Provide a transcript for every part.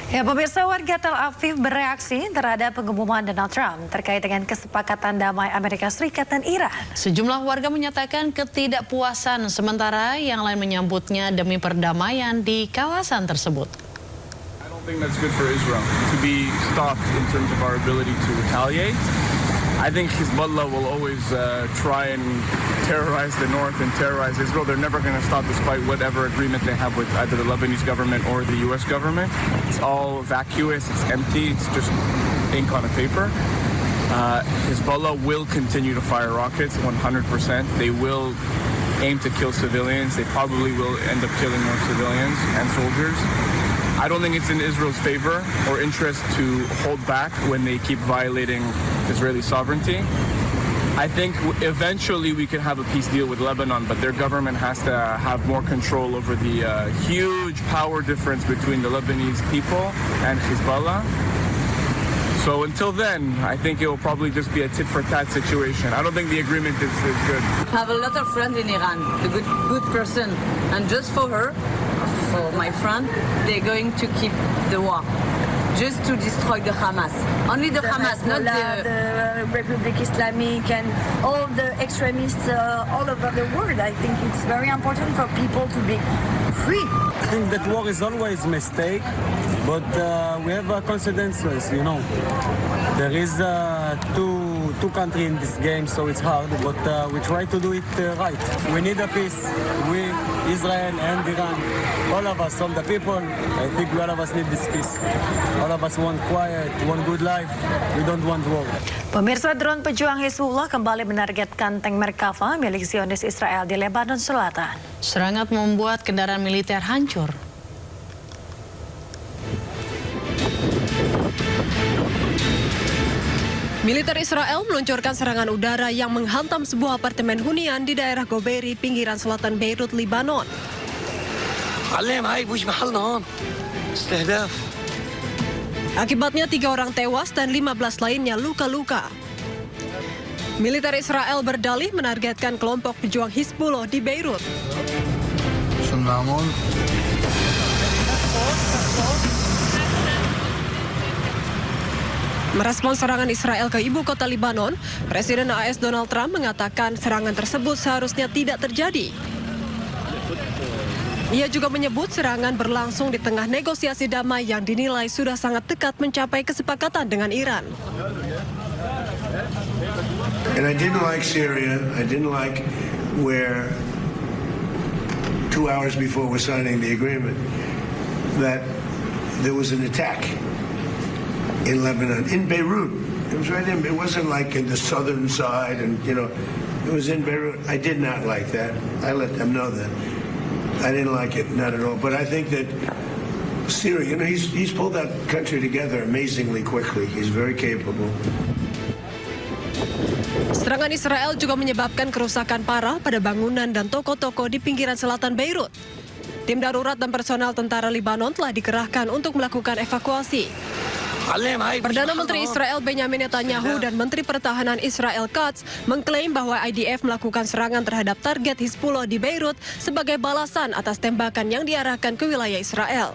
Ya, pemirsa, warga Tel Aviv bereaksi terhadap pengumuman Donald Trump terkait dengan kesepakatan damai Amerika Serikat dan Iran. Sejumlah warga menyatakan ketidakpuasan, sementara yang lain menyambutnya demi perdamaian di kawasan tersebut. I don't think that's good for Israel to be stopped in terms of our ability to retaliate. I think Hezbollah will always try and terrorize the north and terrorize Israel. They're never going to stop despite whatever agreement they have with either the Lebanese government or the U.S. government. It's all vacuous, it's empty, it's just ink on a paper. Hezbollah will continue to fire rockets 100%. They will aim to kill civilians. They probably will end up killing more civilians and soldiers. I don't think it's in Israel's favor or interest to hold back when they keep violating Israeli sovereignty. I think eventually we can have a peace deal with Lebanon, but their government has to have more control over the huge power difference between the Lebanese people and Hezbollah. So until then, I think it will probably just be a tit-for-tat situation. I don't think the agreement is good. I have a lot of friends in Iran, a good person, and just for her, for my friend, they're going to keep the war, just to destroy the Hamas. Only the Hamas, not the Republic Islamic and all the extremists all over the world. I think it's very important for people to be free. I think that war is always a mistake, but we have consequences, you know. There is two countries in this game, so it's hard, but we try to do it right. We need a peace. We, Israel and Iran, all of us, all the people, I think all of us need this peace. All of us want quiet, want good life. We don't want war. Pemirsa, drone pejuang Hizbullah kembali menargetkan tank Merkava milik Zionis Israel di Lebanon Selatan. Serangan membuat kendaraan militer hancur. Militer Israel meluncurkan serangan udara yang menghantam sebuah apartemen hunian di daerah Goberi, pinggiran selatan Beirut, Lebanon. Akibatnya 3 orang tewas dan 15 lainnya luka-luka. Militer Israel berdalih menargetkan kelompok pejuang Hizbullah di Beirut. Merespons serangan Israel ke ibu kota Lebanon, Presiden AS Donald Trump mengatakan serangan tersebut seharusnya tidak terjadi. Ia juga menyebut serangan berlangsung di tengah negosiasi damai yang dinilai sudah sangat dekat mencapai kesepakatan dengan Iran. And I didn't like Syria. I didn't like where 2 hours before we're signing the agreement that there was an attack in Lebanon, in Beirut. It was right in. It wasn't like in the southern side, and you know, it was in Beirut. I did not like that. I let them know that. I didn't like it, not at all. But I think that Syria, you know, he's pulled that country together amazingly quickly. He's very capable. Serangan Israel juga menyebabkan kerusakan parah pada bangunan dan toko-toko di pinggiran selatan Beirut. Tim darurat dan personel tentara Lebanon telah dikerahkan untuk melakukan evakuasi. Perdana Menteri Israel Benjamin Netanyahu dan Menteri Pertahanan Israel Katz mengklaim bahwa IDF melakukan serangan terhadap target Hizbullah di Beirut sebagai balasan atas tembakan yang diarahkan ke wilayah Israel.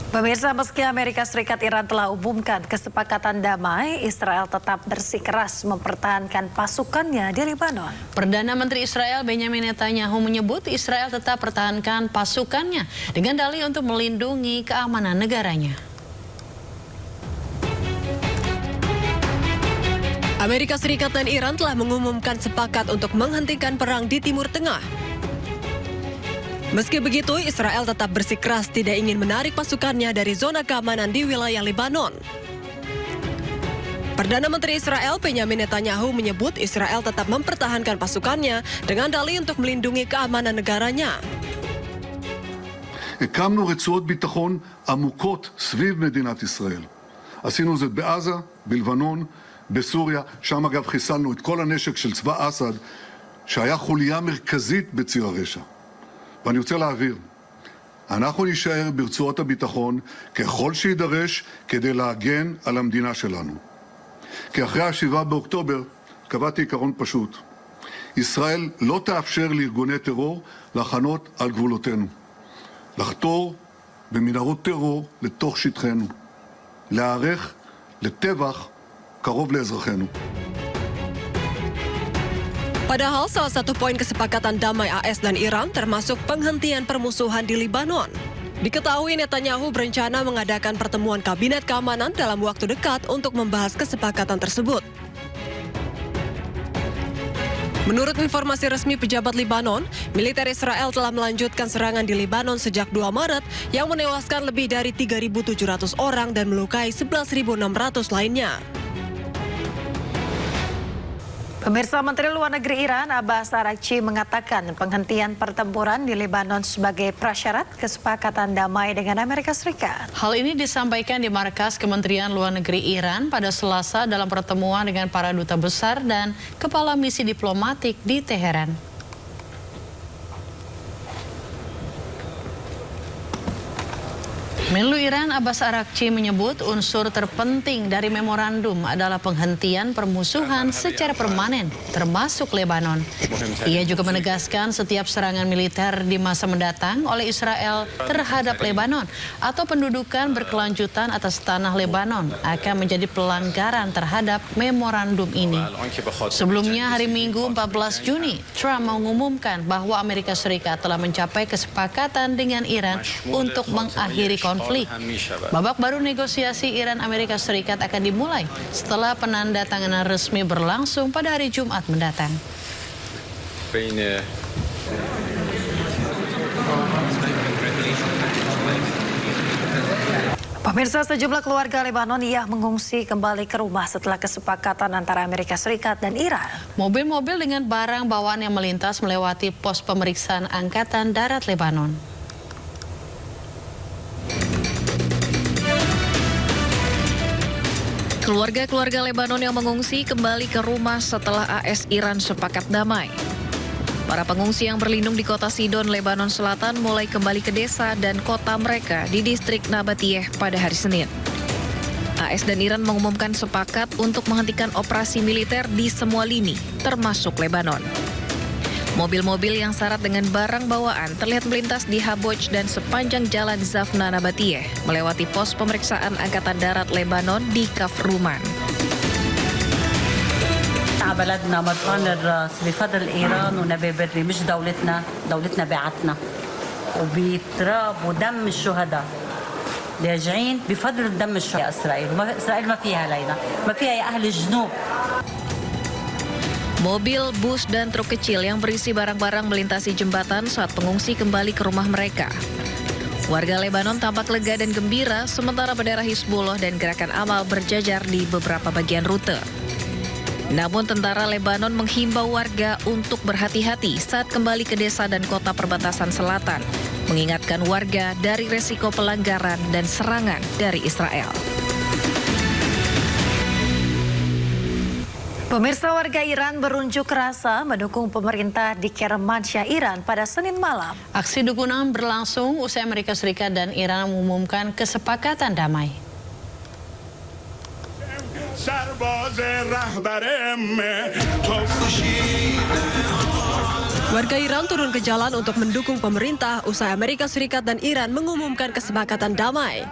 Pemirsa, meski Amerika Serikat Iran telah umumkan kesepakatan damai, Israel tetap bersikeras mempertahankan pasukannya di Lebanon. Perdana Menteri Israel Benjamin Netanyahu menyebut Israel tetap pertahankan pasukannya dengan dalih untuk melindungi keamanan negaranya. Amerika Serikat dan Iran telah mengumumkan sepakat untuk menghentikan perang di Timur Tengah. Meski begitu, Israel tetap bersikeras tidak ingin menarik pasukannya dari zona keamanan di wilayah Lebanon. Perdana Menteri Israel Benjamin Netanyahu menyebut Israel tetap mempertahankan pasukannya dengan dalih untuk melindungi keamanan negaranya. הקמנו רצועות ביטחון עמוקות סביב מדינת ישראל. עשינו זאת בעזה, בלבנון, בסוריה, שם אגב חיסלנו את כל הנשק של צבא אסד, שהיה חוליה מרכזית בציר הרשע. ואני רוצה להעביר, אנחנו נשאר ברצועות הביטחון ככל שידרש כדי להגן על המדינה שלנו. כי אחרי ה-7 באוקטובר קבעתי עיקרון פשוט. ישראל לא תאפשר לארגוני טרור לחנות על גבולותינו. לחתור במנהרות טרור לתוך שטחנו, להיערך לטבח קרוב לאזרחינו. Padahal salah satu poin kesepakatan damai AS dan Iran termasuk penghentian permusuhan di Lebanon. Diketahui Netanyahu berencana mengadakan pertemuan kabinet keamanan dalam waktu dekat untuk membahas kesepakatan tersebut. Menurut informasi resmi pejabat Lebanon, militer Israel telah melanjutkan serangan di Lebanon sejak 2 Maret yang menewaskan lebih dari 3.700 orang dan melukai 11.600 lainnya. Pemirsa, Menteri Luar Negeri Iran Abbas Araghchi mengatakan penghentian pertempuran di Lebanon sebagai prasyarat kesepakatan damai dengan Amerika Serikat. Hal ini disampaikan di markas Kementerian Luar Negeri Iran pada Selasa dalam pertemuan dengan para duta besar dan kepala misi diplomatik di Teheran. Menlu Iran Abbas Araghchi menyebut unsur terpenting dari memorandum adalah penghentian permusuhan secara permanen, termasuk Lebanon. Ia juga menegaskan setiap serangan militer di masa mendatang oleh Israel terhadap Lebanon atau pendudukan berkelanjutan atas tanah Lebanon akan menjadi pelanggaran terhadap memorandum ini. Sebelumnya hari Minggu 14 Juni, Trump mengumumkan bahwa Amerika Serikat telah mencapai kesepakatan dengan Iran untuk mengakhiri konflik. Babak baru negosiasi Iran-Amerika Serikat akan dimulai setelah penandatanganan resmi berlangsung pada hari Jumat mendatang. Pemirsa, sejumlah keluarga Lebanon mengungsi kembali ke rumah setelah kesepakatan antara Amerika Serikat dan Iran. Mobil-mobil dengan barang bawaan yang melintas melewati pos pemeriksaan Angkatan Darat Lebanon. Keluarga-keluarga Lebanon yang mengungsi kembali ke rumah setelah AS Iran sepakat damai. Para pengungsi yang berlindung di kota Sidon, Lebanon Selatan mulai kembali ke desa dan kota mereka di distrik Nabatiyeh pada hari Senin. AS dan Iran mengumumkan sepakat untuk menghentikan operasi militer di semua lini, termasuk Lebanon. Mobil-mobil yang syarat dengan barang bawaan terlihat melintas di Haboj dan sepanjang jalan Zafna Nabatiyeh, melewati pos pemeriksaan Angkatan Darat Lebanon di Kafruman. بلدنا مرفوعنا الراس بفضل ايران ونبي بري مش دولتنا بعتنا وبتراب ودم الشهداء راجعين بفضل دم الشهداء اسرائيل ما فيها علينا ما فيها يا اهل الجنوب. Mobil, bus, dan truk kecil yang berisi barang-barang melintasi jembatan saat pengungsi kembali ke rumah mereka. Warga Lebanon tampak lega dan gembira, sementara bendera Hizbullah dan Gerakan Amal berjajar di beberapa bagian rute. Namun tentara Lebanon menghimbau warga untuk berhati-hati saat kembali ke desa dan kota perbatasan selatan, mengingatkan warga dari resiko pelanggaran dan serangan dari Israel. Pemirsa, warga Iran berunjuk rasa mendukung pemerintah di Kermansyah, Iran pada Senin malam. Aksi dukungan berlangsung usai Amerika Serikat dan Iran mengumumkan kesepakatan damai. Warga Iran turun ke jalan untuk mendukung pemerintah usai Amerika Serikat dan Iran mengumumkan kesepakatan damai.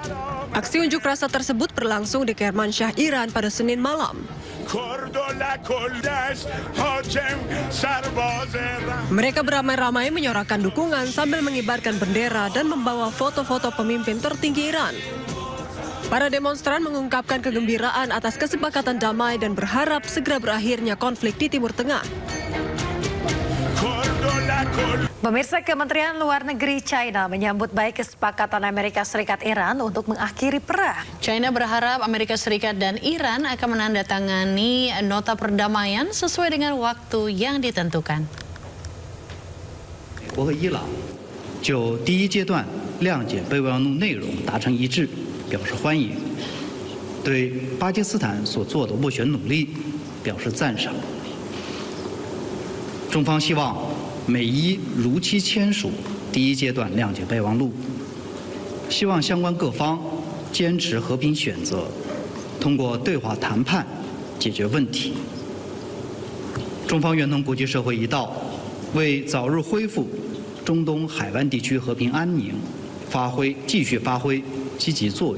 Aksi unjuk rasa tersebut berlangsung di Kermansyah, Iran pada Senin malam. Mereka beramai-ramai menyorakan dukungan sambil mengibarkan bendera dan membawa foto-foto pemimpin tertinggi Iran. Para demonstran mengungkapkan kegembiraan atas kesepakatan damai dan berharap segera berakhirnya konflik di Timur Tengah. Pemirsa, Kementerian Luar Negeri China menyambut baik kesepakatan Amerika Serikat Iran untuk mengakhiri perang. China berharap Amerika Serikat dan Iran akan menandatangani nota perdamaian sesuai dengan waktu yang ditentukan. 美国和伊朗就第一阶段谅解备忘录内容达成一致，表示欢迎，对巴基斯坦所做的斡旋努力表示赞赏。中方希望美伊如期签署第一阶段谅解备忘录，希望相关各方坚持和平选择，通过对话谈判解决问题。中方愿同国际社会一道，为早日恢复中东海湾地区和平安宁继续发挥积极作用。